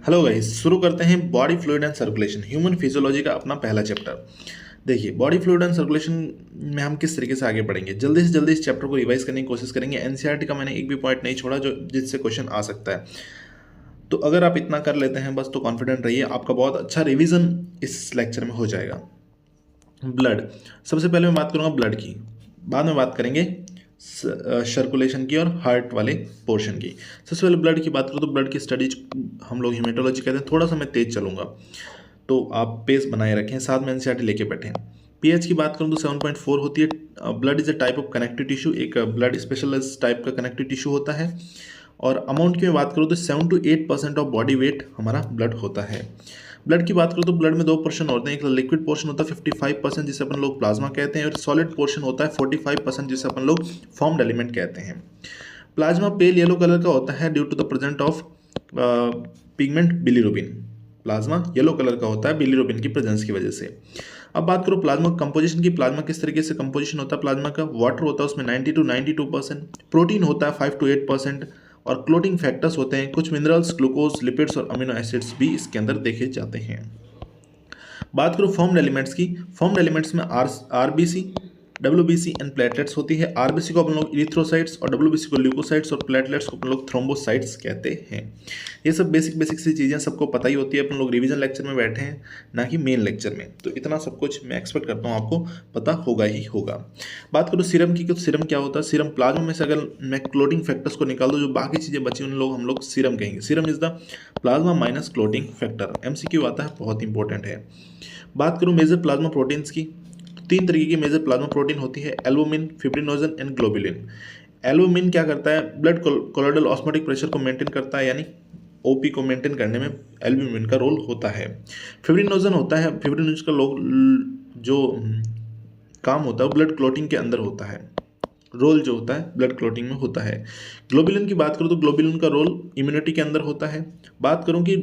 Hello guys, शुरू करते हैं body fluid and circulation human physiology का अपना पहला चैप्टर। देखिए, बॉडी फ्लूइड एंड सर्कुलेशन में हम किस तरीके से आगे बढ़ेंगे। जल्दी से जल्दी इस चैप्टर को रिवाइज करने की कोशिश करेंगे। एनसीईआरटी का मैंने एक भी पॉइंट नहीं छोड़ा जो जिससे क्वेश्चन आ सकता है। तो अगर आप इतना कर लेते हैं बस, तो कॉन्फिडेंट रहिए, आपका बहुत अच्छा रिवीजन इस लेक्चर में हो जाएगा। ब्लड, सबसे पहले मैं बात करूँगा ब्लड की, बाद में बात करेंगे सर्कुलेशन की और हार्ट वाले पोर्शन की। सबसे पहले ब्लड की बात करूँ तो ब्लड की स्टडीज हम लोग हीमेटोलॉजी कहते हैं। थोड़ा सा मैं तेज चलूँगा तो आप पेस बनाए रखें, साथ में एनसीईआरटी लेके बैठें। पीएच की बात करूँ तो 7.4 होती है। Blood is a type of connective tissue, एक ब्लड स्पेशलिस्ट टाइप का कनेक्टिव टिश्यू होता है। और अमाउंट की मैं बात करूँ तो 7 to 8% ऑफ बॉडी वेट हमारा ब्लड होता है। ब्लड की बात करूँ तो ब्लड में 2 पोर्शन होते हैं। एक लिक्विड पोर्शन होता है 55% जिसे अपन लोग प्लाज्मा कहते हैं, और सॉलिड पोर्शन होता है 45% जिसे अपन लोग फॉर्म्ड एलिमेंट कहते हैं। प्लाज्मा पेल येलो कलर का होता है due to the present of pigment bilirubin. Plasma yellow colour का होता है बिलीरुबिन की प्रेजेंस की वजह से। अब बात करो प्लाज्मा कंपोजिशन की। प्लाज्मा किस तरीके से कंपोजिशन होता है प्लाज्मा का। वाटर होता है उसमें 90 to 92%, प्रोटीन होता है 5 to 8%, और क्लोटिंग फैक्टर्स होते हैं, कुछ मिनरल्स, ग्लूकोज, लिपिड्स और अमीनो एसिड्स भी इसके अंदर देखे जाते हैं। बात करूँ फॉर्म्ड एलिमेंट्स की। फॉर्म्ड एलिमेंट्स में आरबीसी, डब्ल्यूबीसी एंड प्लेटलेट्स होती है। आरबीसी को अपन लोग इरिथ्रोसाइट्स और डब्ल्यूबीसी को ल्यूकोसाइट्स और प्लेटलेट्स को अपन लोग थ्रोम्बोसाइट्स कहते हैं। ये सब बेसिक सी चीज़ें सबको पता ही होती है। अपन लोग रिवीजन लेक्चर में बैठे हैं, ना कि मेन लेक्चर में, तो इतना सब कुछ मैं एक्सपेक्ट करता हूँ आपको पता होगा ही होगा। बात करूँ सीरम की, तो सीरम क्या होता है। सीरम प्लाज्मा में से अगर मैं क्लोटिंग फैक्टर्स को निकाल दूँ, जो बाकी चीज़ें बची उन लोग हम लोग सीरम कहेंगे। Serum is the plasma minus clotting factor. MCQ आता है, बहुत इंपॉर्टेंट है। बात करूँ मेजर प्लाज्मा प्रोटीन्स की, 3 तरीके की मेजर प्लाज्मा प्रोटीन होती है, albumin, fibrinogen and globulin. Albumin क्या करता है, ब्लड कोलोइडल ऑस्मोटिक प्रेशर को मेंटेन करता है, यानी ओपी को मेंटेन करने में एल्बुमिन का रोल होता है। फिब्रिनोजन होता है, फिब्रिनोजन का जो काम होता है वो ब्लड क्लॉटिंग के अंदर होता है, रोल जो होता है ब्लड क्लॉटिंग में होता है। ग्लोबुलिन की बात करूँ तो ग्लोबुलिन का रोल इम्यूनिटी के अंदर होता है। बात करूँ कि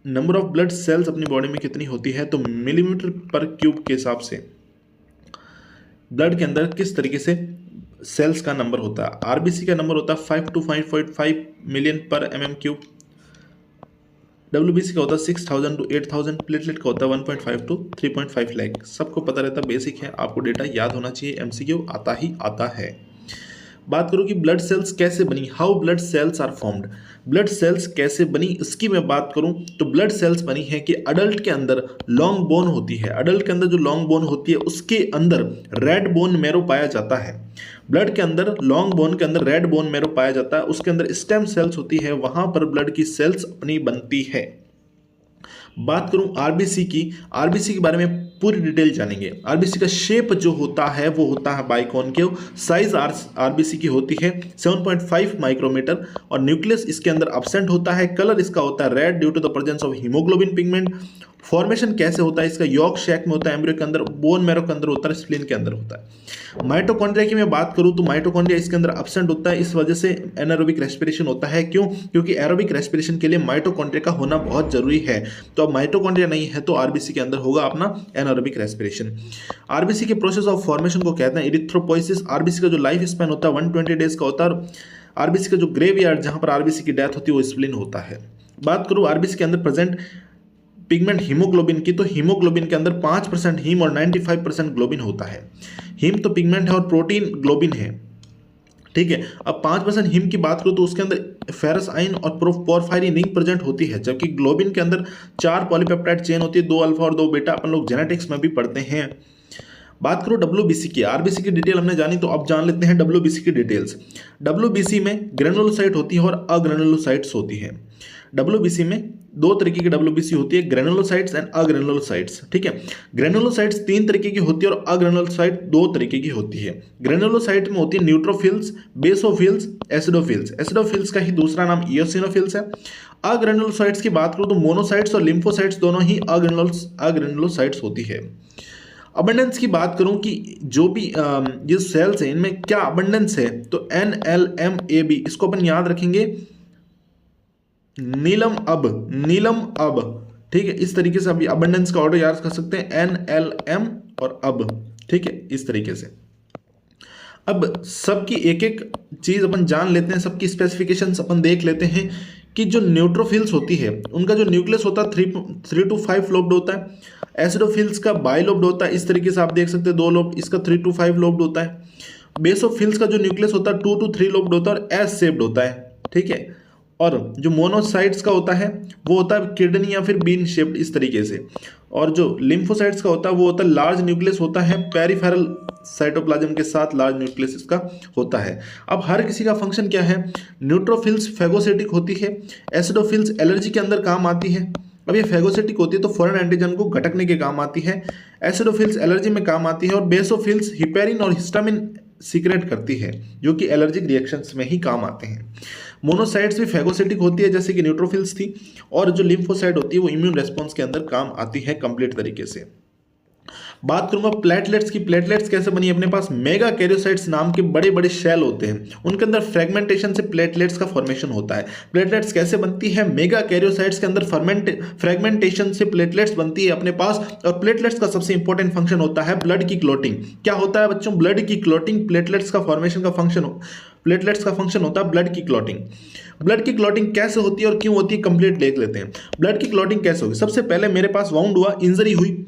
नंबर ऑफ ब्लड सेल्स अपनी बॉडी में कितनी होती है, तो मिलीमीटर पर क्यूब के हिसाब से ब्लड के अंदर किस तरीके से सेल्स का नंबर होता है। आरबीसी का नंबर होता है 5 to 5.5 मिलियन पर mm3। डब्ल्यूबीसी का होता है 6000 to 8000। प्लेटलेट का होता है 1.5 to 3.5 लाख। सबको पता रहता है, बेसिक है, आपको डेटा याद होना चाहिए, एमसीक्यू आता ही आता है। बात करूँ कि ब्लड सेल्स कैसे बनी, how blood cells are formed. Blood cells कैसे बनी इसकी मैं बात करूं तो ब्लड सेल्स बनी है कि अडल्ट के अंदर लॉन्ग बोन होती है। अडल्ट के अंदर जो लॉन्ग बोन होती है उसके अंदर रेड बोन मैरो पाया जाता है। ब्लड के अंदर लॉन्ग बोन के अंदर रेड बोन मैरो पाया जाता है, उसके अंदर स्टेम सेल्स होती है, वहां पर ब्लड की सेल्स अपनी बनती है। बात करूं आरबीसी की, आरबीसी के बारे में पूरी डिटेल जानेंगे। आरबीसी का शेप जो होता है वो होता है बाइकॉनकेव। साइज आरबीसी की होती है 7.5 माइक्रोमीटर, और न्यूक्लियस इसके अंदर एब्सेंट होता है। कलर इसका होता है red due to the presence of haemoglobin pigment. Formation कैसे होता है इसका, यॉर्क शैक में होता है, एम्ब्रियो के अंदर, बोन मैरो के अंदर होता है, स्प्लीन के अंदर होता है। माइटोकॉन्ड्रिया की मैं बात करूं तो माइटोकॉन्ड्रिया इसके अंदर एब्सेंट होता है, इस वजह से एनारोबिक रेस्पिरेशन होता है। क्यों, क्योंकि एरोबिक रेस्पिरेशन के लिए माइटोकॉन्ड्रिया का होना बहुत जरूरी है। तो अब माइटोकॉन्ड्रिया नहीं है तो आरबीसी के अंदर होगा अपना एनारोबिक रेस्पिरेशन। आरबीसी के प्रोसेस ऑफ फॉर्मेशन को कहते हैं इरिथ्रोपोइसिस। आरबीसी का जो लाइफ स्पैन होता है 120 डेज का होता है, और आरबीसी का जो ग्रेवयार्ड जहां पर आरबीसी की डेथ होती है वो स्प्लीन होता है। बात करूं आरबीसी के अंदर प्रेजेंट पिगमेंट हीमोग्लोबिन की, तो हीमोग्लोबिन के अंदर 5% हीम और 95% ग्लोबिन होता है। हीम तो पिगमेंट है और प्रोटीन ग्लोबिन है, ठीक है। अब 5% हीम की बात करूं तो उसके अंदर फेरस आयन और पोरफायरिन रिंग प्रेजेंट होती है, जबकि ग्लोबिन के अंदर 4 पॉलीपेप्टाइड चेन होती है, 2 अल्फा और 2 बीटा, अपन लोग जेनेटिक्स में भी पढ़ते हैं। बात करो डब्ल्यूबीसी की, आरबीसी की डिटेल हमने जानी, तो अब जान लेते हैं डब्ल्यूबीसी की डिटेल्स। डब्ल्यूबीसी में ग्रेनुलोसाइट होती है और अग्रेनुलोसाइट्स होती है। डब्ल्यूबीसी में 2 तरीके की डब्ल्यूबीसी होती है, ग्रेनुलोसाइट्स एंड अग्रेनुलोसाइट्स, ठीक है। ग्रेनुलोसाइट्स 3 तरीके की होती है और अग्रेनुलोसाइट 2 तरीके की होती है। ग्रेनुलोसाइट में होती है न्यूट्रोफिल्स, बेसोफिल्स, एसिडोफिल्स। एसिडोफिल्स का ही दूसरा नाम इयोसिनोफिल्स है। अग्रेनुलोसाइट्स की बात करूं तो मोनोसाइट्स और लिम्फोसाइट्स दोनों ही अग्रेनुलोसाइट्स होती है। अबंडेंस की बात करूं कि जो भी ये सेल्स हैं इनमें क्या अबंडेंस है, तो NLMAB, इसको अपन याद रखेंगे, नीलम अब, ठीक है। इस तरीके से अभी अबंडेंस का ऑर्डर याद कर सकते हैं, NLM और अब, ठीक है, इस तरीके से। अब सबकी एक एक चीज अपन जान लेते हैं, सबकी स्पेसिफिकेशंस अपन देख लेते हैं कि जो न्यूट्रोफिल्स होती है उनका जो न्यूक्लियस होता है 3 to 5 लोब्ड होता है, एसिडोफिल्स का बाइलोब्ड होता है, इस तरीके से आप देख सकते हैं 2 लोब, इसका 3 to 5 लोब्ड होता है। बेसोफिल्स का जो न्यूक्लियस होता है 2 to 3 लोब्ड होता है और एस शेप्ड होता है, ठीक है। और जो मोनोसाइट्स का होता है वो होता है किडनी या फिर बीन शेप्ड इस तरीके से, और जो लिम्फोसाइट्स का होता है वो होता है लार्ज न्यूक्लियस होता है, पेरिफेरल साइटोप्लाज्म के साथ लार्ज न्यूक्लियस इसका होता है। अब हर किसी का फंक्शन क्या है, न्यूट्रोफिल्स फेगोसिटिक होती है, एसिडोफिल्स एलर्जी के अंदर काम आती है। अब ये फेगोसिटिक होती है तो फॉरेन एंटीजन को घटकने के काम आती है, एसिडोफिल्स एलर्जी में काम आती है, और बेसोफिल्स हिपेरिन और हिस्टामिन सीक्रेट करती है जो कि एलर्जिक रिएक्शंस में ही काम आते हैं। मोनोसाइट्स भी फेगोसिटिक होती है जैसे कि न्यूट्रोफिल्स थी, और जो लिम्फोसाइट होती है वो इम्यून रेस्पॉन्स के अंदर काम आती है कंप्लीट तरीके से। बात करूंगा प्लेटलेट्स की। प्लेटलेट्स कैसे बनी, अपने पास मेगा कैरियोसाइट्स नाम के बड़े बड़े शेल होते हैं, उनके अंदर फ्रेगमेंटेशन से प्लेटलेट्स का फॉर्मेशन होता है। प्लेटलेट्स कैसे बनती है, मेगा कैरियोसाइट्स के अंदर फ्रेगमेंटेशन से प्लेटलेट्स बनती है अपने पास। और प्लेटलेट्स का सबसे इंपॉर्टेंट फंक्शन होता है ब्लड की क्लोटिंग। क्या होता है बच्चों, ब्लड की क्लोटिंग। प्लेटलेट्स का फॉर्मेशन का फंक्शन प्लेटलेट्स का फंक्शन होता है ब्लड की क्लॉटिंग। ब्लड की क्लॉटिंग कैसे होती है और क्यों होती है, कंप्लीट देख लेते हैं। ब्लड की क्लॉटिंग कैसे होगी, सबसे पहले मेरे पास वाउंड हुआ, इंजरी हुई।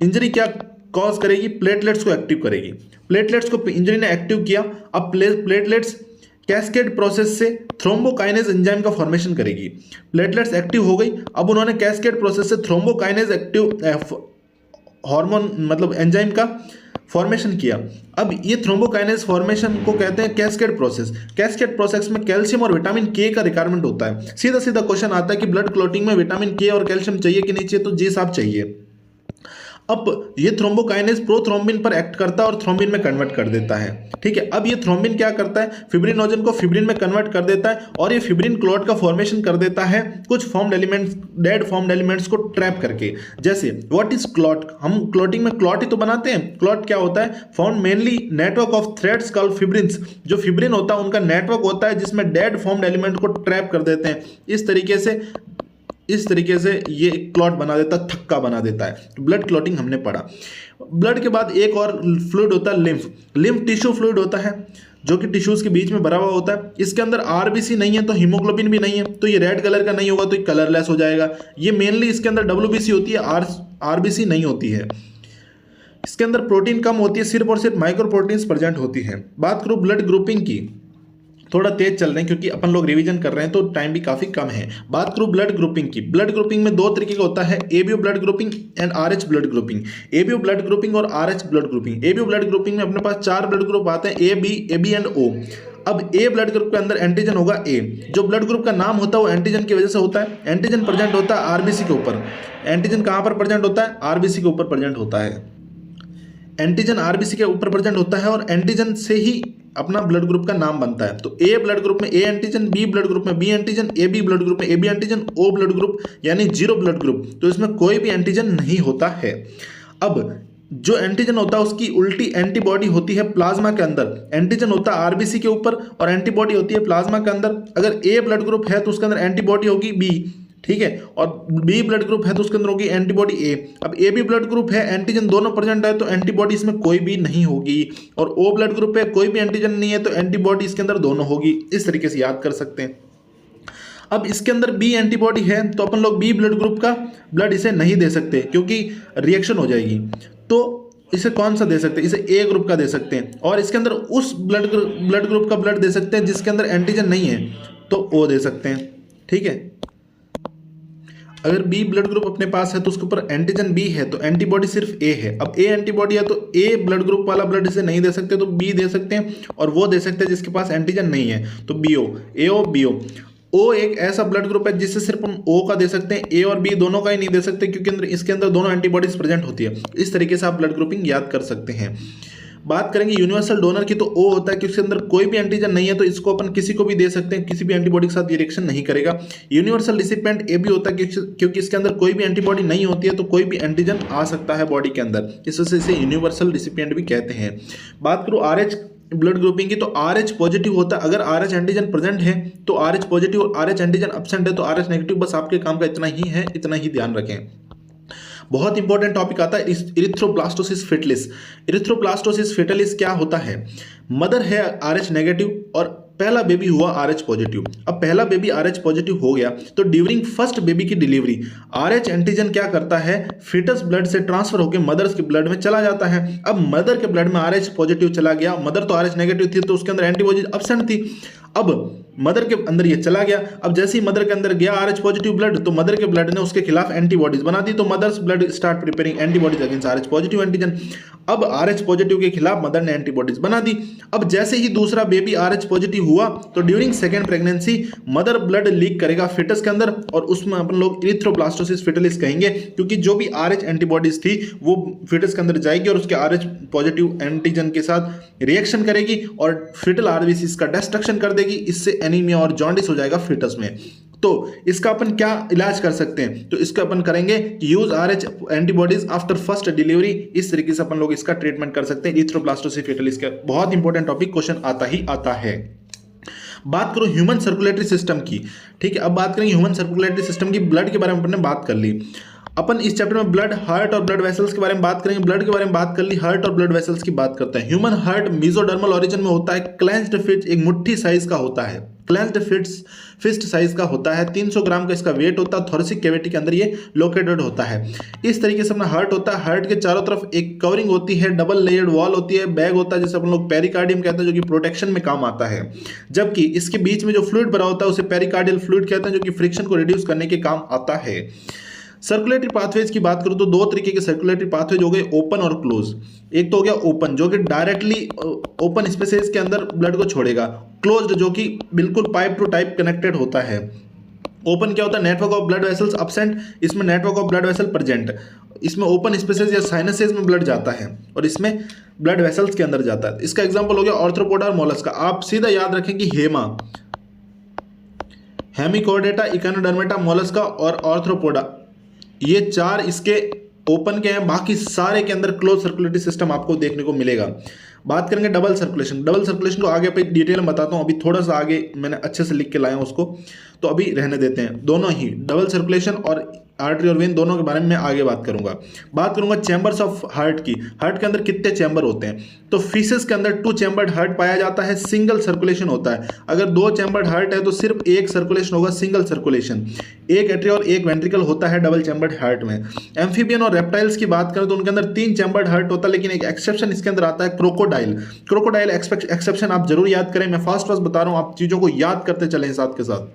इंजरी क्या कॉज करेगी, प्लेटलेट्स को एक्टिव करेगी। प्लेटलेट्स को इंजरी ने एक्टिव किया, अब प्लेटलेट्स कैस्केड प्रोसेस से थ्रोम्बोकाइनेज एंजाइम का फॉर्मेशन करेगी। प्लेटलेट्स एक्टिव हो गई, अब उन्होंने कैस्केड प्रोसेस से थ्रोम्बोकाइनेज एक्टिव हार्मोन मतलब एंजाइम का फॉर्मेशन किया। अब ये थ्रोम्बोकाइनेज फॉर्मेशन को कहते हैं कैस्केड प्रोसेस। कैस्केड प्रोसेस में कैल्शियम और विटामिन के का रिक्वायरमेंट होता है। सीधा सीधा क्वेश्चन आता है कि ब्लड क्लॉटिंग में विटामिन के और कैल्शियम चाहिए कि नहीं चाहिए, तो जी साहब चाहिए। अब ये थ्रोम्बोकाइनेज प्रोथ्रोम्बिन पर एक्ट करता है और थ्रोम्बिन में कन्वर्ट कर देता है, ठीक है। अब ये थ्रोम्बिन क्या करता है, फिब्रिनोजन को फिब्रिन में कन्वर्ट कर देता है, और ये फिब्रिन क्लॉट का फॉर्मेशन कर देता है कुछ formed elements, dead formed elements को ट्रैप करके। जैसे व्हाट इज क्लॉट, हम क्लॉटिंग में क्लॉट ही तो बनाते हैं। क्लॉट क्या होता है, found mainly network of threads called fibrins. जो फिब्रिन होता है उनका नेटवर्क होता है जिसमें डेड फॉर्म्ड एलिमेंट को ट्रैप कर देते हैं। इस तरीके से ये क्लॉट बना देता है, थक्का बना देता है। ब्लड क्लॉटिंग हमने पढ़ा। ब्लड के बाद एक और फ्लूइड होता है लिम्फ टिश्यू फ्लूइड होता है जो कि टिश्यूज के बीच में भरा हुआ होता है। इसके अंदर आरबीसी नहीं है तो हीमोग्लोबिन भी नहीं है, तो ये रेड कलर का नहीं होगा तो ये कलरलेस हो जाएगा। ये मेनली इसके अंदर डब्ल्यूबीसी होती है, आरबीसी नहीं होती है। इसके अंदर प्रोटीन कम होती है, सिर्फ और सिर्फ माइक्रो प्रोटीन्स प्रेजेंट होती हैं। बात करूँ ब्लड ग्रुपिंग की, थोड़ा तेज चल रहे हैं क्योंकि अपन लोग रिवीजन कर रहे हैं तो टाइम भी काफी कम है। बात करूं ब्लड ग्रुपिंग की। ब्लड ग्रुपिंग में दो तरीके का होता है, ABO blood grouping and Rh blood grouping. ABO blood grouping और Rh blood grouping. ABO blood grouping में अपने पास 4 ब्लड ग्रुप आते हैं, ए बी एंड ओ। अब ए ब्लड ग्रुप के अंदर एंटीजन होगा ए। जो ब्लड ग्रुप का नाम होता है वो एंटीजन की वजह से होता है। एंटीजन प्रेजेंट होता है आरबीसी के ऊपर। एंटीजन कहां पर प्रेजेंट होता है, आरबीसी के ऊपर प्रेजेंट होता है। एंटीजन आरबीसी के ऊपर प्रेजेंट होता है और एंटीजन से ही अपना ब्लड ग्रुप का नाम बनता है। तो ए ब्लड ग्रुप में A antigen, B blood group में B antigen, A B blood group में A B antigen, O blood group यानी 0 ब्लड ग्रुप, तो इसमें कोई भी एंटीजन नहीं होता है। अब जो एंटीजन होता है उसकी उल्टी एंटीबॉडी होती है प्लाज्मा के अंदर। एंटीजन होता है आरबीसी के ऊपर और एंटीबॉडी होती है प्लाज्मा के अंदर। अगर ए ब्लड ग्रुप है तो उसके अंदर एंटीबॉडी होगी बी, ठीक है, और बी ब्लड ग्रुप है तो उसके अंदर होगी एंटीबॉडी ए। अब ए बी ब्लड ग्रुप है, एंटीजन दोनों प्रेजेंट है तो एंटीबॉडी इसमें कोई भी नहीं होगी। और ओ ब्लड ग्रुप है, कोई भी एंटीजन नहीं है तो एंटीबॉडी इसके अंदर दोनों होगी। इस तरीके से याद कर सकते हैं। अब इसके अंदर बी एंटीबॉडी है तो अपन लोग बी ब्लड ग्रुप का ब्लड इसे नहीं दे सकते क्योंकि रिएक्शन हो जाएगी। तो इसे कौन सा दे सकते हैं, इसे ए ग्रुप का दे सकते हैं। और इसके अंदर उस ब्लड ग्रुप का ब्लड दे सकते हैं जिसके अंदर एंटीजन नहीं है तो ओ दे सकते हैं, ठीक है। अगर बी ब्लड ग्रुप अपने पास है तो उसके ऊपर एंटीजन बी है तो एंटीबॉडी सिर्फ ए है। अब ए एंटीबॉडी है तो ए ब्लड ग्रुप वाला ब्लड इसे नहीं दे सकते तो बी दे सकते हैं, और वो दे सकते हैं जिसके पास एंटीजन नहीं है तो बीओ, एओ बीओ। ओ एक ऐसा ब्लड ग्रुप है जिससे सिर्फ हम ओ का दे सकते हैं, ए और बी दोनों का ही नहीं दे सकते क्योंकि इसके अंदर दोनों एंटीबॉडीज प्रेजेंट होती है। इस तरीके से आप ब्लड ग्रुपिंग याद कर सकते हैं। बात करेंगे यूनिवर्सल डोनर की तो ओ होता है कि उसके अंदर कोई भी एंटीजन नहीं है तो इसको अपन किसी को भी दे सकते हैं, किसी भी एंटीबॉडी के साथ ये रिएक्शन नहीं करेगा। यूनिवर्सल रिसिपिएंट ए भी होता है क्योंकि इसके अंदर कोई भी एंटीबॉडी नहीं होती है तो कोई भी एंटीजन आ सकता है बॉडी के अंदर, इस वजह से इसे यूनिवर्सल रिसिपिएंट भी कहते हैं। बात करूँ आरएच ब्लड ग्रुपिंग की तो आरएच पॉजिटिव होता है अगर आरएच एंटीजन प्रेजेंट है तो आरएच पॉजिटिव, और आरएच एंटीजन एब्सेंट है तो आरएच नेगेटिव। बस आपके काम का इतना ही है, इतना ही ध्यान रखें। बहुत इंपॉर्टेंट टॉपिक आता है इरिथ्रोब्लास्टोसिस फेटलिस। इरिथ्रोब्लास्टोसिस फेटलिस क्या होता है, मदर है आरएच नेगेटिव और पहला बेबी हुआ RH पॉजिटिव। अब पहला बेबी RH पॉजिटिव हो गया तो ड्यूरिंग फर्स्ट बेबी की डिलीवरी RH एंटीजन क्या करता है, फीटस ब्लड से ट्रांसफर होकर मदर्स के ब्लड में चला जाता है। अब मदर के ब्लड में RH पॉजिटिव चला गया, मदर तो RH नेगेटिव थी तो उसके अंदर एंटीबॉडी एब्सेंट थी। अब मदर के अंदर ये चला गया, अब जैसे ही मदर के अंदर गया RH पॉजिटिव ब्लड तो मदर के ब्लड ने उसके खिलाफ एंटीबॉडीज बना दी, तो mother's blood start preparing antibodies against RH positive antigen. अब RH पॉजिटिव के खिलाफ मदर ने एंटीबॉडीज बना दी। अब जैसे ही दूसरा बेबी RH पॉजिटिव हुआ तो during second pregnancy mother blood leak करेगा फिटस के अंदर, और उसमें अपन लोग इरिथ्रोब्लास्टोसिस फिटलिस कहेंगे, क्योंकि जो भी RH एंटीबॉडीज थी वो फिटस के अंदर जाएगी और उसके RH पॉजिटिव एंटीजन के साथ रिएक्शन करेगी और फिटल आरबीसीज का डिस्ट्रक्शन कर देगी। इससे एनीमिया और जॉन्डिस हो जाएगा फिटस में। तो इसका अपन क्या इलाज कर सकते हैं, तो इसका अपन करेंगे use RH antibodies after first delivery. इस तरीके से अपन लोग इसका ट्रीटमेंट कर सकते हैं इरिथ्रोब्लास्टोसिस फिटलिस का। बहुत इंपॉर्टेंट टॉपिक, क्वेश्चन आता ही आता है। बात करो ह्यूमन सर्कुलेटरी सिस्टम की, ठीक है। अब बात करेंगे ह्यूमन सर्कुलेटरी सिस्टम की। ब्लड के बारे में अपन ने बात कर ली। अपन इस चैप्टर में ब्लड, हार्ट और ब्लड वेसल्स के बारे में बात करेंगे। ब्लड के बारे में बात कर ली, हार्ट और ब्लड वेसल्स की बात करते हैं। ह्यूमन हार्ट मेसोडर्मल ओरिजिन में होता है, क्लेंस्ड फिस्ट, एक मुट्ठी साइज का होता है, क्लेंस्ड फिस्ट साइज का होता है। 300 ग्राम का इसका वेट होता है। थोरेसिक कैविटी के अंदर ये लोकेटेड होता है। इस तरीके से अपना हार्ट होता है। हार्ट के चारों तरफ एक कवरिंग होती है, डबल लेयर्ड वॉल होती है, बैग होता है जिसे अपन लोग पेरिकार्डियम कहते हैं, जो कि प्रोटेक्शन में काम आता है। जबकि इसके बीच में जो फ्लूइड भरा होता है उसे पेरिकार्डियल फ्लूइड कहते हैं, जो कि फ्रिक्शन को रिड्यूस करने के काम आता है। सर्कुलेटरी पाथवेज की बात करूं तो दो तरीके के सर्कुलेटरी पाथवेज हो गए, ओपन और क्लोज। एक तो हो गया ओपन, जो कि डायरेक्टली ओपन स्पेसेस के अंदर ब्लड को छोड़ेगा। क्लोज्ड जो कि बिल्कुल पाइप टू टाइप कनेक्टेड होता है। ओपन क्या होता है, network of blood vessels absent, इसमें network of blood vessel present. इसमें ओपन स्पेसेस या साइनसेस में ब्लड जाता है और इसमें ब्लड वेसल्स के अंदर जाता है। इसका एग्जाम्पल हो गया ऑर्थ्रोपोडा और मोलस्का। आप सीधा याद रखें कि हेमिकोडेटा, इकानोडर्मेटा, मोलस्का और ऑर्थ्रोपोडा, ये चार इसके ओपन के हैं, बाकी सारे के अंदर क्लोज सर्कुलेटरी सिस्टम आपको देखने को मिलेगा। बात करेंगे डबल सर्कुलेशन। डबल सर्कुलेशन को आगे पे डिटेल में बताता हूँ, अभी थोड़ा सा आगे मैंने अच्छे से लिख के लाया हूँ उसको, तो अभी रहने देते हैं। दोनों ही डबल सर्कुलेशन और आर्टरी और वेन दोनों के बारे में मैं आगे बात करूंगा। बात करूंगा चैम्बर्स ऑफ हार्ट की। हार्ट के अंदर कितने चैम्बर होते हैं, तो फीसेस के अंदर 2 चैम्बर्ड हार्ट पाया जाता है, सिंगल सर्कुलेशन होता है। अगर 2 चैम्बर्ड हार्ट है तो सिर्फ एक सर्कुलेशन होगा, सिंगल सर्कुलेशन। एक एट्रिया और एक वेंट्रिकल होता है डबल चैम्बर्ड हार्ट में। एम्फीबियन और रेप्टाइल्स की बात करें तो उनके अंदर 3 चैम्बर्ड हार्ट होता है, लेकिन एक एक्सेप्शन इसके अंदर आता है, क्रोकोडाइल। क्रोकोडाइल एक्सेप्शन आप जरूर याद करें, मैं फास्ट बता रहा हूं, आप चीजों को याद करते चलें साथ के साथ।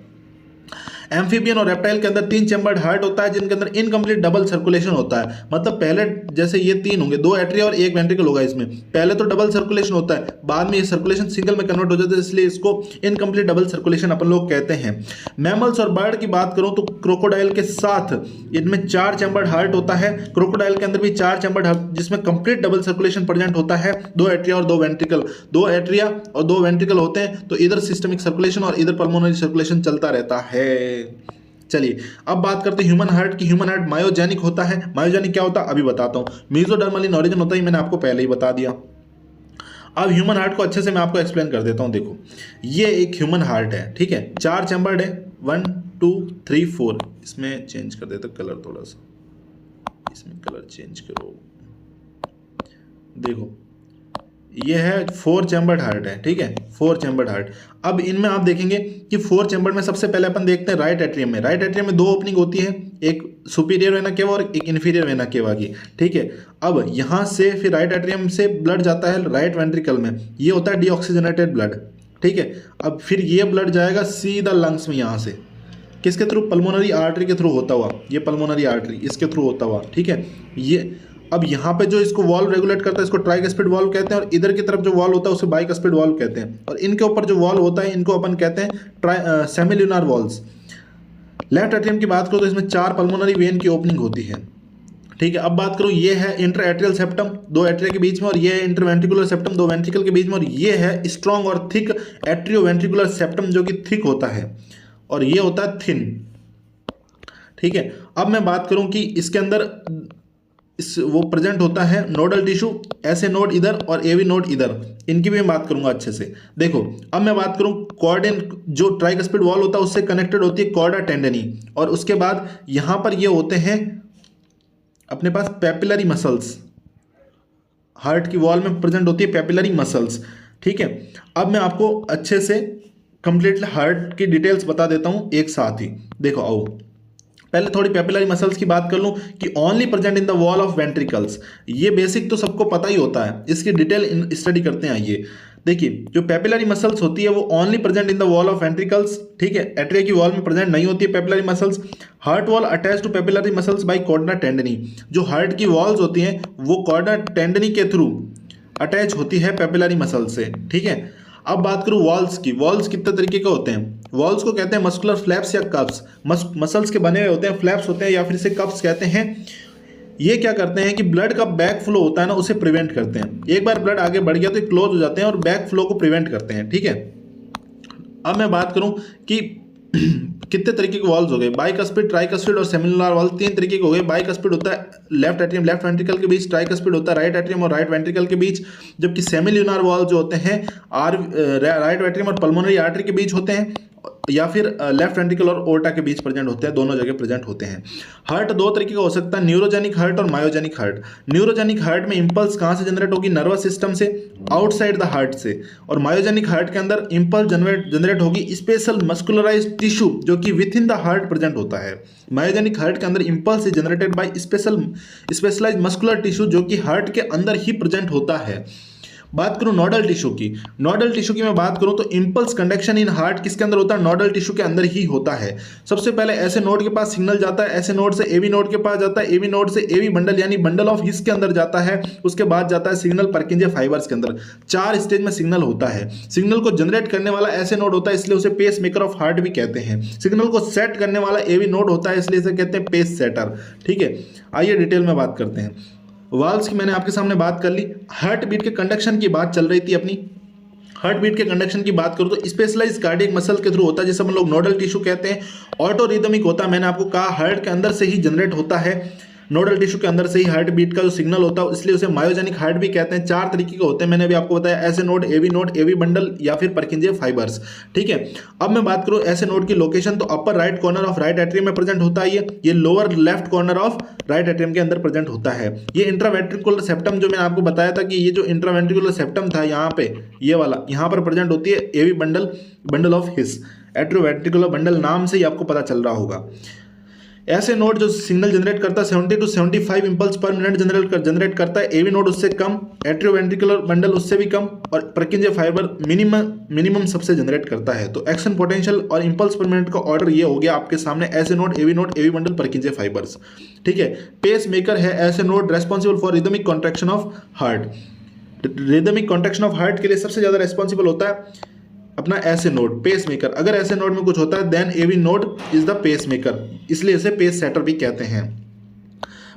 एम्फीबियन और रेप्टाइल के अंदर 3 चैम्बर्ड हार्ट होता है, जिनके अंदर इनकम्प्लीट डबल सर्कुलेशन होता है। मतलब पहले जैसे ये 3 होंगे, 2 एट्रिया और 1 वेंट्रिकल होगा, इसमें पहले तो डबल सर्कुलेशन होता है, बाद में ये सर्कुलेशन सिंगल में कन्वर्ट हो जाता है, इसलिए इसको इनकम्प्लीट डबल सर्कुलेशन अपन लोग कहते हैं। मैमल्स और बर्ड की बात करूं तो क्रोकोडाइल के साथ इनमें 4 चैम्बर्ड हार्ट होता है। क्रोकोडाइल के अंदर भी 4 चैम्बर्ड हार्ट, जिसमें कंप्लीट डबल सर्कुलेशन प्रेजेंट होता है। 2 एट्रिया और 2 वेंट्रिकल, 2 एट्रिया और 2 वेंट्रिकल होते हैं, तो इधर सिस्टमिक सर्कुलेशन और इधर पल्मोनरी सर्कुलेशन चलता रहता है। चलिए अब बात करते हैं ह्यूमन हार्ट की। ह्यूमन हार्ट मायोजेनिक होता है। मायोजेनिक क्या होता है अभी बताता हूं। मेसोडर्मल इन ओरिजिन होता है, मैंने आपको पहले ही बता दिया। अब ह्यूमन हार्ट को अच्छे से मैं आपको एक्सप्लेन कर देता हूं। देखो ये एक ह्यूमन हार्ट है, ठीक है, 4 चैम्बर्ड है, 1 2 3 4। इसमें चेंज कर देता कलर, थोड़ा सा इसमें कलर चेंज करो। देखो ये है 4 चैम्बर्ड हार्ट है, ठीक है, 4 चैम्बर्ड हार्ट। अब इनमें आप देखेंगे कि 4 चैम्बर्ड में सबसे पहले अपन देखते हैं राइट एट्रियम में। राइट एट्रियम में 2 ओपनिंग होती है, एक सुपीरियर वेना केवा और एक इन्फीरियर वेना केवा की, ठीक है। अब यहाँ से फिर राइट एट्रियम से ब्लड जाता है राइट वेंट्रिकल में, ये होता है डीऑक्सीजनेटेड ब्लड, ठीक है। अब फिर ये ब्लड जाएगा सीधा लंग्स में, यहाँ से किसके थ्रू, पल्मोनरी आर्टरी के थ्रू होता हुआ, ये पल्मोनरी आर्टरी इसके थ्रू होता हुआ, ठीक है। ये अब यहाँ पे जो इसको वॉल्व रेगुलेट करता है इसको ट्राइकस्पिड वॉल्व कहते हैं, और इधर की तरफ जो वॉल्व होता है उसे बाइकस्पिड वॉल्व कहते हैं, और इनके ऊपर जो वॉल्व होता है इनको अपन कहते हैं सेमिल्यूनर वॉल्व्स। लेफ्ट एट्रियम की बात करो तो इसमें 4 पल्मोनरी वेन की ओपनिंग होती है, ठीक है। अब बात करूँ, ये है इंटरएट्रियल सेप्टम 2 एट्रिया के बीच में, और ये है इंटरवेंट्रिकुलर सेप्टम 2 वेंट्रिकल के बीच में, और ये है स्ट्रॉन्ग और थिक एट्रियो वेंट्रिकुलर सेप्टम जो कि थिक होता है, और ये होता है थिन, ठीक है। अब मैं बात करूं कि इसके अंदर वो प्रेजेंट होता है नोडल टिश्यू, ऐसे नोड इधर और एवी नोड इधर, इनकी भी मैं बात करूंगा अच्छे से। देखो अब मैं बात करूं कॉर्डेन, जो ट्राइकस्पिड वॉल होता है उससे कनेक्टेड होती है कॉर्डा टेंडनी, और उसके बाद यहां पर ये होते हैं अपने पास पेपिलरी मसल्स, हार्ट की वॉल में प्रेजेंट होती है पेपिलरी मसल्स, ठीक है। अब मैं आपको अच्छे से कंप्लीटली हार्ट की डिटेल्स बता देता हूँ एक साथ ही। देखो आओ, पहले थोड़ी पेपिलरी मसल्स की बात कर लूं कि only present in the wall of ventricles. ये बेसिक तो सबको पता ही होता है, इसकी डिटेल स्टडी करते हैं। आइए देखिए, जो पेपिलरी मसल्स होती है वो only present in the wall of ventricles, ठीक है। एट्रिया की वॉल में प्रेजेंट नहीं होती है papillary muscles. Heart wall attach to papillary muscles by chordae tendineae. जो हार्ट की वॉल्स होती हैं वो कॉर्डा टेंडनी के थ्रू अटैच होती है पेपिलरी मसल से, ठीक है। अब बात करूं वॉल्स की। वॉल्स कितने तरीके के होते हैं? वॉल्स को कहते हैं मस्कुलर फ्लैप्स या कप्स। मसल्स के बने हुए होते हैं, फ्लैप्स होते हैं या फिर इसे कप्स कहते हैं। ये क्या करते हैं कि ब्लड का बैक फ्लो होता है ना, उसे प्रिवेंट करते हैं। एक बार ब्लड आगे बढ़ गया तो ये क्लोज हो जाते हैं और बैक फ्लो को प्रिवेंट करते हैं, ठीक है। अब मैं बात करूं कि कितने तरीके के वॉल्स हो गए, बाइकस्पिड, ट्राइकस्पिड और सेमिनुलर वॉल। 3 तरीके के हो गए। बाइकस्पिड होता है लेफ्ट एट्रियम लेफ्ट वेंट्रिकल के बीच, ट्राइकस्पिड होता है राइट एट्रियम और राइट वेंट्रिकल के बीच, जबकि सेमिनुलर वॉल जो होते हैं राइट एट्रियम और पल्मोनरी आर्टरी के बीच होते हैं, या फिर लेफ्ट वेंट्रिकल और ओर्टा के बीच प्रेजेंट होते हैं, दोनों जगह प्रेजेंट होते हैं। हार्ट 2 तरीके का हो सकता है, न्यूरोजेनिक हार्ट और मायोजेनिक हार्ट। न्यूरोजेनिक हार्ट में इंपल्स कहाँ से जनरेट होगी? नर्वस सिस्टम से, आउटसाइड द हार्ट से। और मायोजेनिक हार्ट के अंदर इंपल्स जनरेट होगी स्पेशल मस्कुलराइज्ड टिश्यू जो कि within the heart present होता है। मायोजेनिक हार्ट के अंदर impulse is generated by specialised muscular tissue जो कि हार्ट के अंदर ही प्रेजेंट होता है। बात करूं नोडल टिश्यू की। नोडल टिश्यू की मैं बात करूं तो इंपल्स कंडक्शन इन हार्ट किसके अंदर होता है? नोडल टिश्यू के अंदर ही होता है। सबसे पहले ऐसे नोड के पास सिग्नल जाता है, ऐसे नोड से एवी नोड के पास जाता है, एवी नोड से एवी बंडल यानी बंडल ऑफ हिस के अंदर जाता है, उसके बाद जाता है सिग्नल पर्किंजे फाइबर्स के अंदर। 4 स्टेज में सिग्नल होता है। सिग्नल को जनरेट करने वाला ऐसे नोड होता है, इसलिए उसे पेस मेकर ऑफ हार्ट भी कहते हैं। सिग्नल को सेट करने वाला एवी नोड होता है, इसलिए इसे कहते हैं पेस सेटर, ठीक है। आइए डिटेल में बात करते हैं। वाल्व्स की मैंने आपके सामने बात कर ली। हार्ट बीट के कंडक्शन की बात चल रही थी अपनी। हार्ट बीट के कंडक्शन की बात करूं तो स्पेशलाइज्ड कार्डियक मसल के थ्रू होता है, जिसे हम लोग नोडल टिश्यू कहते हैं। ऑटो रिदमिक होता है, मैंने आपको कहा हार्ट के अंदर से ही जनरेट होता है, नोडल टिश्यू के अंदर से ही हार्ट बीट का जो सिग्नल होता है, इसलिए उसे मायोजेनिक हार्ट भी कहते हैं। 4 तरीके के होते हैं, मैंने अभी आपको बताया, ऐसे नोड, एवी बंडल या फिर पर्किंजे फाइबर्स, ठीक है। अब मैं बात करूं ऐसे नोड की लोकेशन, तो upper right corner of right atrium में प्रेजेंट होता है ये lower left corner of right atrium के अंदर प्रेजेंट होता है। ये इंट्रावेंट्रिकुलर सेप्टम जो मैंने आपको बताया था कि ये जो इंट्रावेंट्रिकुलर सेप्टम था यहाँ पे, ये वाला यहाँ पर प्रेजेंट होती है AV bundle of His. Atrioventricular bundle नाम से ही आपको पता चल रहा होगा। ऐसे नोड जो सिग्नल जनरेट करता है 70 to 75 impulse per minute generate करता है। एवी नोड उससे कम, एट्रियोवेंट्रिकुलर बंडल उससे भी कम, और पर्किंजे फाइबर मिनिमम सबसे जनरेट करता है। तो एक्शन पोटेंशियल और इंपल्स पर मिनट का ऑर्डर ये हो गया आपके सामने, SA node, AV bundle, Purkinje fibres, ठीक है। पेस मेकर है SA node responsible for rhythmic contraction of heart. Rhythmic contraction of heart के लिए सबसे ज्यादा रेस्पॉन्सिबल होता है अपना ऐसे नोड, पेस मेकर। अगर ऐसे नोड में कुछ होता है then AV node is the pacemaker, इसलिए इसे पेस सेटर भी कहते हैं।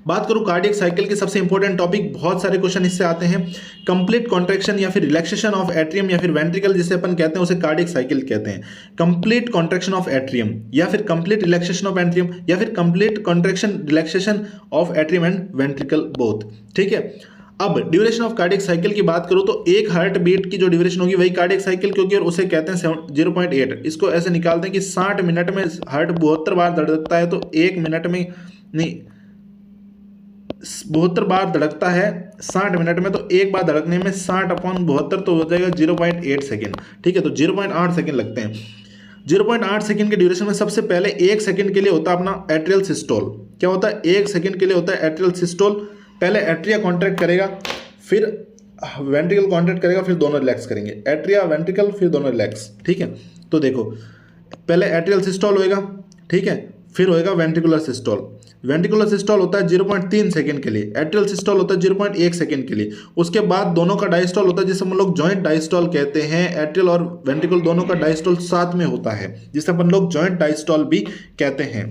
बात करूं कार्डियक साइकिल की, सबसे इंपॉर्टेंट टॉपिक, बहुत सारे क्वेश्चन इससे आते हैं। कंप्लीट कॉन्ट्रैक्शन या फिर रिलैक्सेशन ऑफ एट्रियम या फिर वेंट्रिकल जिसे अपन कहते हैं, उसे कार्डियक साइकिल कहते हैं। कंप्लीट कॉन्ट्रैक्शन ऑफ एट्रियम या फिर कंप्लीट रिलैक्सेशन ऑफ एट्रियम या फिर complete contraction relaxation of atrium and ventricle both, ठीक है। अब ड्यूरेशन ऑफ कार्डियक साइकिल की बात करूं तो एक हार्ट बीट की जो ड्यूरेशन होगी वही कार्डियक साइकिल की होगी, और उसे कहते हैं 0.8। इसको ऐसे निकालते हैं कि 60 मिनट में हार्ट 72 बार धड़कता है, तो 1 मिनट में नहीं 72 बार धड़कता है 60 मिनट में, तो एक बार धड़कने में 60/72 तो हो जाएगा 0.8 सेकेंड, ठीक है। तो 0.8 सेकेंड लगते हैं। 0.8 सेकेंड के ड्यूरेशन में सबसे पहले 1 सेकेंड के लिए होता है अपना एट्रियल सिस्टोल। क्या होता है? 1 सेकेंड के लिए होता है एट्रियल सिस्टोल। पहले एट्रिया कॉन्ट्रैक्ट करेगा, फिर वेंट्रिकल कॉन्ट्रैक्ट करेगा, फिर दोनों रिलैक्स करेंगे। एट्रिया, वेंट्रिकल, फिर दोनों रिलैक्स, ठीक है। तो देखो पहले एट्रियल सिस्टोल होएगा, ठीक है, फिर होएगा वेंट्रिकुलर सिस्टोल। वेंट्रिकुलर सिस्टोल होता है 0.3 सेकेंड के लिए, एट्रियल सिस्टोल होता है 0.1 सेकेंड के लिए। उसके बाद दोनों का डायस्टोल होता है जिसे हम लोग जॉइंट डायस्टोल कहते हैं। एट्रियल और वेंट्रिकल दोनों का डायस्टोल साथ में होता है, जिसे अपन लोग जॉइंट डायस्टोल भी कहते हैं,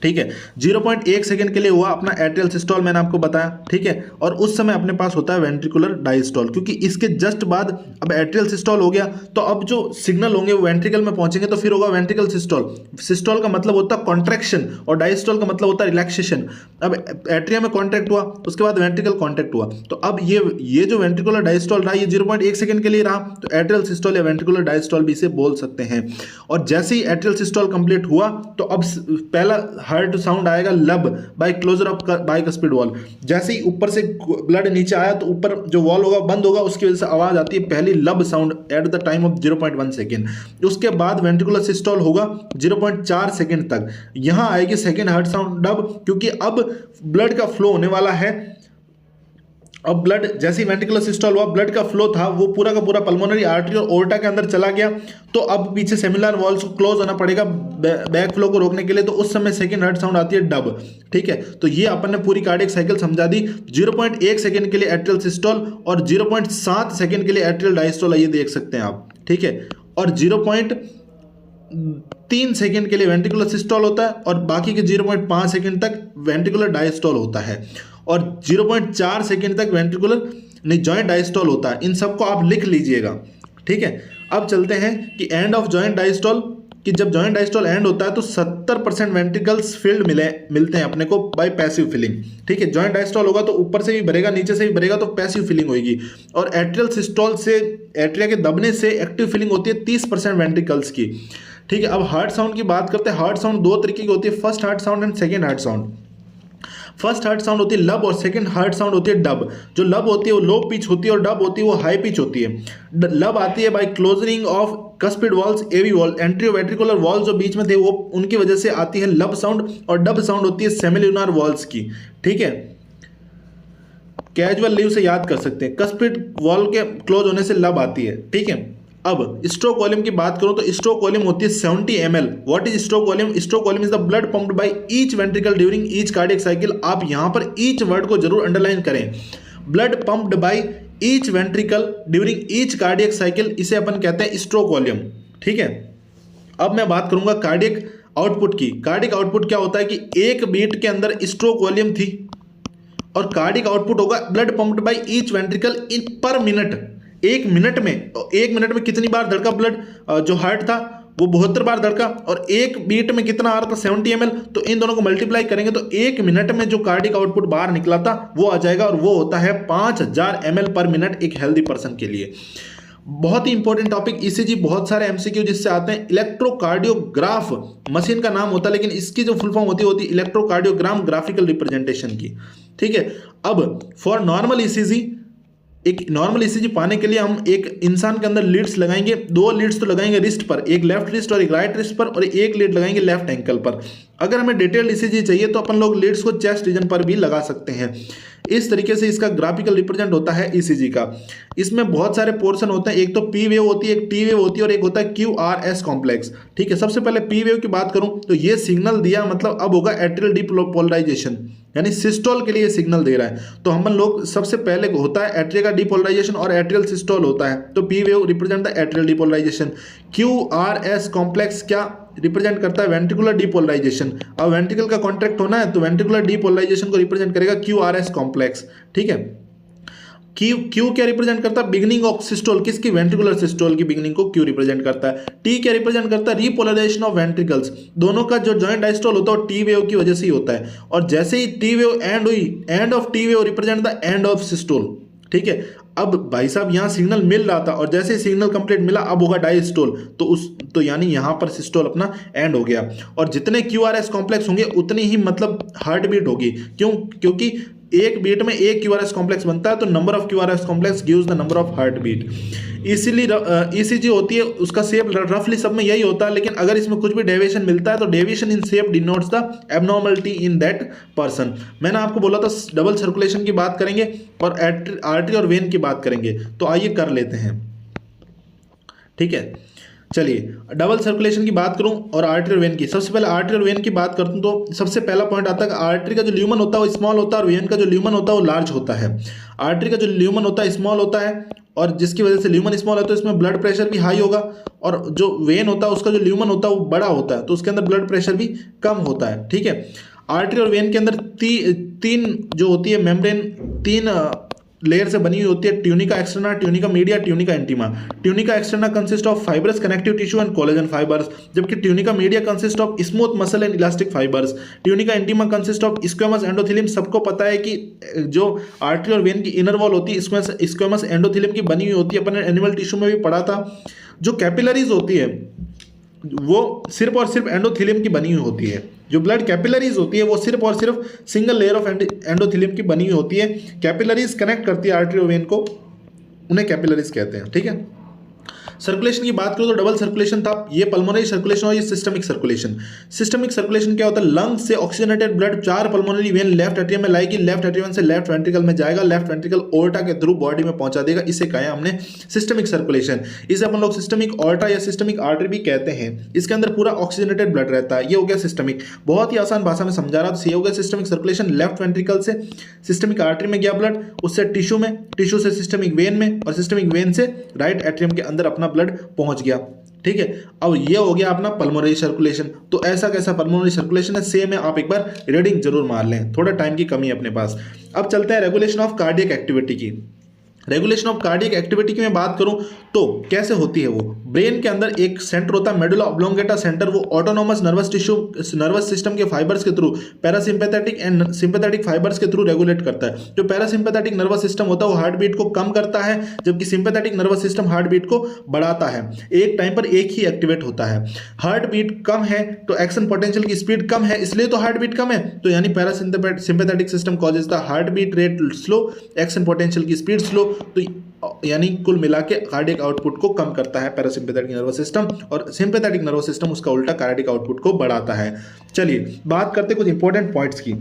ठीक है। 0.1 सेकेंड के लिए हुआ अपना एट्रियल सिस्टोल, मैंने आपको बताया, ठीक है। और उस समय अपने पास होता है वेंट्रिकुलर डायस्टोल, क्योंकि इसके जस्ट बाद अब एट्रियल सिस्टोल हो गया, तो अब जो सिग्नल होंगे वो वेंट्रिकल में पहुंचेंगे, तो फिर होगा वेंट्रिकल सिस्टोल। सिस्टोल का मतलब होता है कॉन्ट्रैक्शन और डायस्टोल का मतलब होता है रिलैक्सेशन। अब एट्रिया में कॉन्ट्रैक्ट हुआ, उसके बाद वेंट्रिकल कॉन्ट्रैक्ट हुआ, तो अब ये जो वेंट्रिकुलर डायस्टोल रहा ये 0.1 सेकेंड के लिए रहा, तो एट्रियल सिस्टोल या वेंट्रिकुलर डायस्टोल भी इसे बोल सकते हैं। और जैसे ही एट्रियल सिस्टोल कंप्लीट हुआ तो अब पहला हार्ट साउंड आएगा lub by closure of bicuspid valve. जैसे ही ऊपर से ब्लड नीचे आया तो ऊपर जो वॉल होगा बंद होगा, उसकी वजह से आवाज आती है पहली लब sound at the time of 0.1 second. उसके बाद वेंट्रिकुलर सिस्टोल होगा 0.4 सेकेंड तक। यहां आएगी सेकेंड हार्ट साउंड डब, क्योंकि अब ब्लड का फ्लो होने वाला है। अब ब्लड जैसे ही वेंट्रिकुलर सिस्टोल हुआ, ब्लड का फ्लो था वो पूरा का पूरा पल्मोनरी आर्टरी और ओर्टा के अंदर चला गया, तो अब पीछे सेमिलर वॉल्स को क्लोज होना पड़ेगा बैक फ्लो को रोकने के लिए, तो उस समय सेकंड हार्ट साउंड आती है डब। ठीक है, तो ये अपन ने पूरी कार्डियक साइकिल समझा दी। 0.1 सेकंड के लिए एट्रियल सिस्टोल और 0.7 सेकंड के लिए एट्रियल डायस्टोल, ये देख सकते हैं आप। ठीक है, और 0.3 सेकंड के लिए वेंट्रिकुलर सिस्टोल होता है और बाकी के 0.5 सेकंड तक वेंट्रिकुलर डायस्टोल होता है और 0.4 सेकंड तक वेंट्रिकुलर जॉइंट डायस्टोल होता है। इन सबको आप लिख लीजिएगा। ठीक है, अब चलते हैं कि एंड ऑफ जॉइंट डायस्टोल, कि जब जॉइंट डायस्टोल एंड होता है तो 70% वेंट्रिकल्स फिल्ड मिलते हैं अपने को बाय पैसिव फिलिंग। ठीक है, जॉइंट डायस्टोल होगा तो ऊपर से भी भरेगा नीचे से भी भरेगा, तो पैसिव फिलिंग होगी। और एट्रियल सिस्टोल से, एट्रिया के दबने से एक्टिव फिलिंग होती है 30% वेंट्रिकल्स की। ठीक है, अब हार्ट साउंड की बात करते हैं। हार्ट साउंड दो तरीके की होती है, first heart sound and second heart sound. First heart sound होती है लब और सेकंड हार्ट साउंड होती है डब। जो लब होती है वो लो पिच होती है और डब होती है वो हाई पिच होती है। लब आती है by closuring of cuspid valves, AV valve, atrioventricular valves जो बीच में थे वो, उनकी वजह से आती है लब साउंड, और डब साउंड होती है सेमिल्यूनर वॉल्स की। ठीक है, कैजुअल लीव से याद कर सकते हैं, कस्पिड वॉल के क्लोज होने से लब आती है। ठीक है, अब स्ट्रोक वॉल्यूम की बात करूं तो स्ट्रोक वॉल्यूम होती है 70 ml। What is stroke volume? Stroke volume is the blood pumped by each ventricle during each cardiac cycle. आप यहां पर ईच वर्ड को जरूर अंडरलाइन करें। Blood pumped by each ventricle during each cardiac cycle, इसे अपन कहते हैं स्ट्रोक वॉल्यूम। ठीक है, अब मैं बात करूंगा कार्डियक आउटपुट की। कार्डियक आउटपुट क्या होता है कि एक बीट के अंदर स्ट्रोक वॉल्यूम थी और कार्डियक आउटपुट होगा blood pumped by each ventricle इन पर मिनट। एक मिनट में कितनी बार धड़का ब्लड, जो हार्ट था वो 72 बार धड़का, और एक बीट में कितना आ रहा था 70 ml। तो इन दोनों को मल्टीप्लाई करेंगे तो एक मिनट में जो कार्डियक आउटपुट बाहर निकला था वो आ जाएगा, और वो होता है 5000 ml पर मिनट एक हेल्दी पर्सन के लिए। बहुत ही इंपॉर्टेंट टॉपिक ईसीजी, बहुत सारे एमसीक्यू जिससे आते हैं। इलेक्ट्रोकार्डियोग्राफ मशीन का नाम होता है, लेकिन इसकी जो फुल फॉर्म होती है इलेक्ट्रोकार्डियोग्राम ग्राफिकल रिप्रेजेंटेशन की। ठीक है, अब फॉर नॉर्मल ईसीजी, एक नॉर्मल ईसीजी पाने के लिए हम एक इंसान के अंदर लीड्स लगाएंगे। 2 लीड्स तो लगाएंगे रिस्ट पर, एक लेफ्ट रिस्ट और एक राइट रिस्ट पर, और एक लीड लगाएंगे लेफ्ट एंकल पर। अगर हमें डिटेल्ड ईसीजी चाहिए तो अपन लोग लीड्स को चेस्ट रीजन पर भी लगा सकते हैं। इस तरीके से इसका ग्राफिकल रिप्रेजेंट होता है ईसीजी का। इसमें बहुत सारे पोर्शन होते हैं, एक तो पी वेव होती है, एक टी वेव होती है, और एक होता है QRS कॉम्प्लेक्स। ठीक है, सबसे पहले पी वेव की बात करूं तो ये सिग्नल दिया, मतलब अब होगा एट्रियल डीपोलराइजेशन, यानी सिस्टोल के लिए सिग्नल दे रहा है। तो हम लोग सबसे पहले होता है एट्रिया का डीपोलराइजेशन और एट्रियल सिस्टोल होता है, तो P wave represent the atrial depolarisation. QRS complex क्या रिप्रेजेंट करता है? Ventricular depolarisation. अब वेंट्रिकल का कॉन्ट्रैक्ट होना है तो वेंट्रिकुलर डीपोलराइजेशन को रिप्रेजेंट करेगा QRS कॉम्प्लेक्स। ठीक है, क्यू क्या रिप्रेजेंट करता है? बिगिनिंग ऑफ सिस्टोल, किसकी? वेंट्रिकुलर सिस्टोल की बिगिनिंग को क्यू रिप्रेजेंट करता है। टी क्या रिप्रेजेंट करता है? Repolarisation of ventricles. दोनों का जो जॉइंट डायस्टोल होता है वो टी वेव की वजह से ही होता है, और जैसे ही टी वेव एंड हुई, end of T wave represent the end of systole. ठीक है, अब भाई साहब यहाँ सिग्नल मिल रहा था और जैसे ही सिग्नल कंप्लीट मिला अब होगा डायस्टोल, तो यानी यहाँ पर सिस्टोल अपना एंड हो गया। और जितने QRS कॉम्प्लेक्स होंगे उतनी ही मतलब हार्ट बीट होगी। क्यों? क्योंकि एक बीट में एक QRS कॉम्प्लेक्स बनता है, तो number of QRS complex gives the number of heart beat. इसीलिए ईसीजी होती है, उसका शेप रफली सब में यही होता है, लेकिन अगर इसमें कुछ भी डेविएशन मिलता है तो deviation in shape denotes the abnormality in that person. मैंने आपको बोला था डबल सर्कुलेशन की बात करेंगे और आर्टरी और वेन की बात करेंगे, तो आइए कर लेते हैं। ठीक है, चलिए डबल सर्कुलेशन की बात करूं और आर्टरी और वेन की। सबसे पहले आर्टरी और वेन की बात करता हूं तो सबसे पहला पॉइंट आता है कि आर्टरी का जो ल्यूमन होता है वो स्मॉल होता है और वेन का जो ल्यूमन होता है वो लार्ज होता है। आर्टरी का जो ल्यूमन होता है स्मॉल होता है, और जिसकी वजह से ल्यूमन स्मॉल है तो इसमें ब्लड प्रेशर भी हाई होगा, और जो वेन होता है उसका जो ल्यूमन होता है वो बड़ा होता है तो उसके अंदर ब्लड प्रेशर भी कम होता है। ठीक है, आर्टरी और वेन के अंदर तीन जो होती है मेम्ब्रेन, 3 लेयर से बनी हुई होती है। Tunica externa, tunica media, tunica intima. Tunica externa consist of fibrous connective tissue and collagen fibres, जबकि tunica media consist of smooth muscle and elastic fibres. Tunica intima consist of squamous endothelium. सबको पता है कि जो artery और when की inner wall होती है स्क्वेमस एंडोथेलियम की बनी हुई होती है, अपन ने एनिमल टिश्यू में भी पढ़ा था। जो कैपिलरीज होती है वो सिर्फ और सिर्फ एंडोथेलियम की बनी हुई होती है। जो ब्लड कैपिलरीज होती है वो सिर्फ और सिर्फ सिंगल लेयर ऑफ एंडोथेलियम की बनी हुई होती है। कैपिलरीज कनेक्ट करती है आर्टरी और वेन को, उन्हें कैपिलरीज कहते हैं। ठीक है, सर्कुलेशन की बात करूं तो डबल सर्कुलेशन था, ये पल्मोनरी सर्कुलेशन और ये सिस्टमिक सर्कुलेशन। सिस्टमिक सर्कुलेशन क्या होता है, लंग्स से oxygenated blood 4 pulmonary vein left atrium में लाएगी, लेफ्ट एट्रियम से लेफ्ट वेंट्रिकल में जाएगा, लेफ्ट वेंट्रिकल ओर्टा के थ्रू बॉडी में पहुंचा देगा, इसे कहा है हमने सिस्टमिक सर्कुलेशन। इसे अपन लोग सिस्टमिक ऑर्टा या सिस्टमिक आर्टरी भी कहते हैं। इसके अंदर पूरा ऑक्सीजनेटेड ब्लड रहता है, ये हो गया सिस्टमिक। बहुत ही आसान भाषा में समझा रहा, तो ये हो गया सिस्टमिक सर्कुलेशन। लेफ्ट वेंट्रिकल से सिस्टमिक आर्टरी में गया ब्लड, उससे टिश्यू में, टिश्यू से सिस्टमिक वेन में, और सिस्टमिक वेन से राइट एट्रियम के अंदर अपना ब्लड पहुंच गया। ठीक है, अब ये हो गया अपना पल्मोनरी सर्कुलेशन। तो ऐसा कैसा पल्मोनरी सर्कुलेशन है, सेम है, आप एक बार रीडिंग जरूर मार लें, थोड़ा टाइम की कमी है अपने पास। अब चलते हैं रेगुलेशन ऑफ कार्डियक एक्टिविटी की। रेगुलेशन ऑफ कार्डियक एक्टिविटी की मैं बात करूं तो कैसे होती है वो, ब्रेन के अंदर एक सेंटर होता है मेडुला ऑब्लोंगेटा सेंटर, वो autonomous nervous tissue, nervous system के फाइबर्स के through, parasympathetic and sympathetic fibres के थ्रू रेगुलेट करता है। जो पैरासिम्पैथेटिक नर्वस सिस्टम होता है वो हार्ट बीट को कम करता है, जबकि sympathetic nervous system heart beat को बढ़ाता है। एक टाइम पर एक ही एक्टिवेट होता है। हार्ट बीट कम है तो एक्शन पोटेंशियल की स्पीड कम है, इसलिए तो हार्ट बीट कम है, तो यानी parasympathetic system causes the heart beat rate slow, action potential की स्पीड स्लो, तो यानी कुल मिला के कार्डियक आउटपुट को कम करता है पैरासिम्पैथेटिक नर्वस सिस्टम, और सिंपैथेटिक नर्वस सिस्टम उसका उल्टा कार्डियक आउटपुट को बढ़ाता है। चलिए बात करते कुछ इंपॉर्टेंट पॉइंट्स की।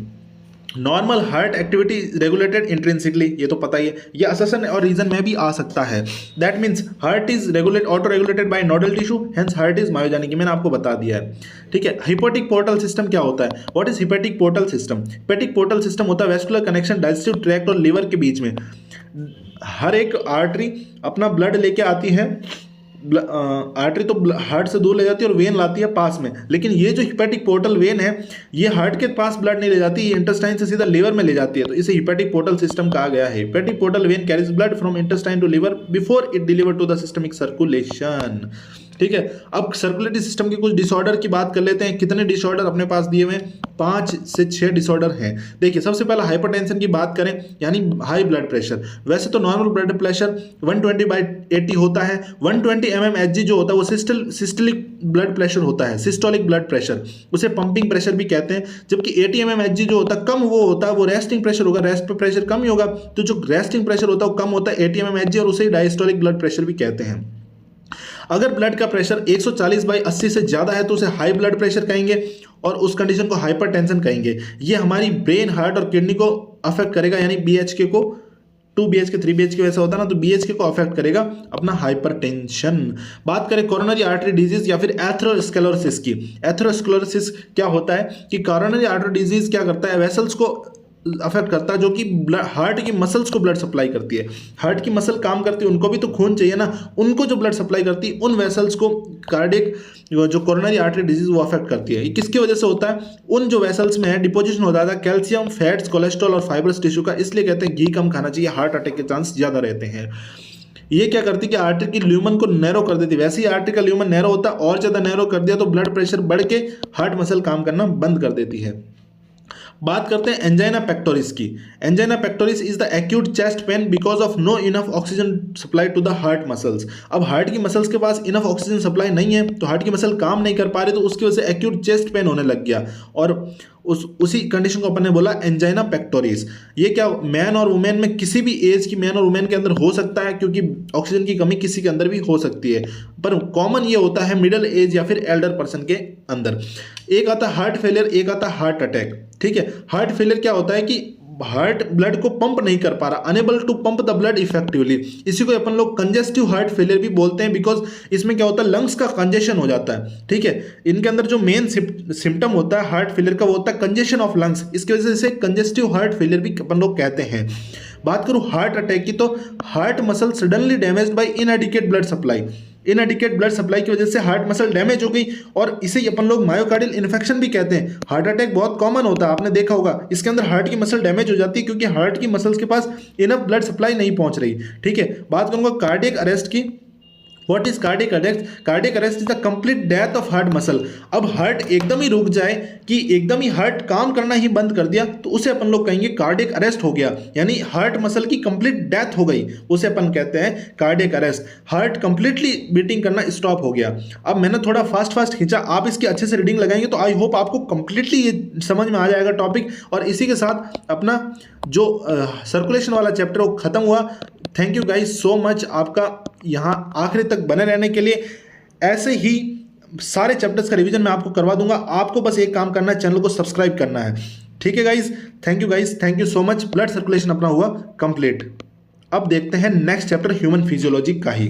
Normal heart activity regulated intrinsically, ये तो पता ही है, ये अससन और रीजन में भी आ सकता है। That means heart is auto regulated by nodal tissue, hence heart is myogenic, मैंने आपको बता दिया है। ठीक है, हिपोटिक पोर्टल सिस्टम क्या होता है, what is hepatic portal system? Hepatic portal system होता है वेस्कुलर कनेक्शन डाइजेस्टिव ट्रैक्ट और लिवर के बीच में। हर एक आर्टरी अपना ब्लड लेके आती है, आर्टरी तो हार्ट से दूर ले जाती है और वेन लाती है पास में, लेकिन ये जो हिपेटिक पोर्टल वेन है ये हार्ट के पास ब्लड नहीं ले जाती, ये इंटेस्टाइन से सीधा लिवर में ले जाती है, तो इसे हिपेटिक पोर्टल सिस्टम कहा गया है। Hepatic portal vein carries blood from intestine to liver before it deliver to the systemic circulation. ठीक है, अब सर्कुलेटरी सिस्टम के कुछ डिसऑर्डर की बात कर लेते हैं। कितने डिसऑर्डर अपने पास दिए हुए हैं, 5 से 6 डिसऑर्डर हैं। देखिए सबसे पहला हाइपरटेंशन की बात करें, यानी हाई ब्लड प्रेशर। वैसे तो नॉर्मल ब्लड प्रेशर 120/80 होता है। 120 mmHg जो होता है वो सिस्टोलिक ब्लड प्रेशर होता है, सिस्टोलिक ब्लड प्रेशर, उसे पंपिंग प्रेशर भी कहते हैं। जबकि 80 mmHg जो होता है कम, वो होता है वो रेस्टिंग प्रेशर होगा, रेस्ट पे प्रेशर कम ही होगा, तो जो रेस्टिंग प्रेशर होता है वो कम होता है 80 mmHg, और उसे डायस्टोलिक ब्लड प्रेशर भी कहते हैं। अगर ब्लड का प्रेशर 140/80 से ज्यादा है तो उसे हाई ब्लड प्रेशर कहेंगे, और उस कंडीशन को हाइपरटेंशन कहेंगे। ये हमारी ब्रेन, हार्ट और किडनी को अफेक्ट करेगा, यानी BHK को 2 BHK 3 BHK वैसा होता है ना, तो BHK को अफेक्ट करेगा अपना हाइपरटेंशन। बात करें कोरोनरी आर्टरी डिजीज या फिर एथेरोस्क्लेरोसिस की। एथेरोस्क्लेरोसिस क्या होता है कि कोरोनरी आर्टरी डिजीज क्या करता है, वेसल्स को अफेक्ट करता है, जो कि हार्ट की मसल्स को ब्लड सप्लाई करती है। हार्ट की मसल काम करती है, उनको भी तो खून चाहिए ना, उनको जो ब्लड सप्लाई करती है उन वेसल्स को कार्डियक जो कोरोनरी आर्टरी डिजीज वो अफेक्ट करती है। ये किसकी वजह से होता है, उन जो वेसल्स में है डिपोजिशन होता है कैल्शियम, फैट्स, कोलेस्ट्रॉल और फाइब्रस टिश्यू का, इसलिए कहते हैं घी कम खाना चाहिए, हार्ट अटैक के चांस ज्यादा रहते हैं। ये क्या करती है कि आर्टरी की ल्यूमन को नैरो कर देती है। वैसे ही आर्टरी का ल्यूमन नैरो होता है, और ज्यादा नैरो कर दिया तो ब्लड प्रेशर बढ़ के हार्ट मसल काम करना बंद कर देती है। बात करते हैं एंजाइना पेक्टोरिस की। Angina pectoris is the acute chest pain because of no enough oxygen supply to the heart muscles. अब हार्ट की मसल्स के पास इनफ ऑक्सीजन सप्लाई नहीं है, तो हार्ट की मसल काम नहीं कर पा रही, तो उसकी वजह से एक्यूट चेस्ट पेन होने लग गया, और उसी कंडीशन को अपन ने बोला एंजाइना पेक्टोरिस। ये क्या मैन और वुमेन में, किसी भी एज की मैन और वुमेन के अंदर हो सकता है, क्योंकि ऑक्सीजन की कमी किसी के अंदर भी हो सकती है, पर कॉमन ये होता है मिडिल एज या फिर एल्डर पर्सन के अंदर। एक आता है हार्ट फेलियर, एक आता है हार्ट अटैक। ठीक है, हार्ट फेलियर क्या होता है कि हार्ट ब्लड को पंप नहीं कर पा रहा, unable to pump the blood effectively. इसी को अपन लोग कंजेस्टिव हार्ट फेलियर भी बोलते हैं, बिकॉज इसमें क्या होता है लंग्स का कंजेशन हो जाता है। ठीक है, इनके अंदर जो मेन सिम्टम होता है हार्ट फेलियर का वो होता है कंजेशन ऑफ लंग्स, इसकी वजह से कंजेस्टिव हार्ट फेलियर भी अपन लोग कहते हैं। बात करूं हार्ट अटैक की, तो heart muscle suddenly damaged bye इनएडिक्वेट blood supply. इनएडिक्वेट blood supply की वजह से हार्ट मसल डैमेज हो गई, और इसे अपन लोग मायोकार्डियल इन्फेक्शन भी कहते हैं। हार्ट अटैक बहुत कॉमन होता है, आपने देखा होगा, इसके अंदर हार्ट की मसल डैमेज हो जाती है, क्योंकि हार्ट की मसल्स के पास इनफ ब्लड सप्लाई नहीं पहुंच रही। ठीक है, बात करूंगा कार्डियक अरेस्ट की। What is cardiac arrest? Cardiac arrest is the complete death of heart muscle. अब हार्ट एकदम ही रुक जाए कि एकदम ही हार्ट काम करना ही बंद कर दिया तो उसे अपन लोग कहेंगे कार्डियक अरेस्ट हो गया, यानी हार्ट मसल की कंप्लीट डेथ हो गई, उसे अपन कहते हैं cardiac arrest. Heart completely beating करना स्टॉप हो गया। अब मैंने थोड़ा फास्ट खींचा, आप इसकी अच्छे से रीडिंग लगाएंगे तो आई होप आपको कंप्लीटली ये समझ में आ जाएगा टॉपिक। और इसी के साथ अपना जो सर्कुलेशन वाला चैप्टर वो खत्म हुआ। Thank you guys so much आपका यहाँ आखिरी तक बने रहने के लिए। ऐसे ही सारे चैप्टर्स का रिवीजन मैं आपको करवा दूंगा। आपको बस एक काम करना है, चैनल को सब्सक्राइब करना है। ठीक है guys, thank you so much. Blood circulation अपना हुआ कंप्लीट। अब देखते हैं नेक्स्ट चैप्टर ह्यूमन फिजियोलॉजी का ही।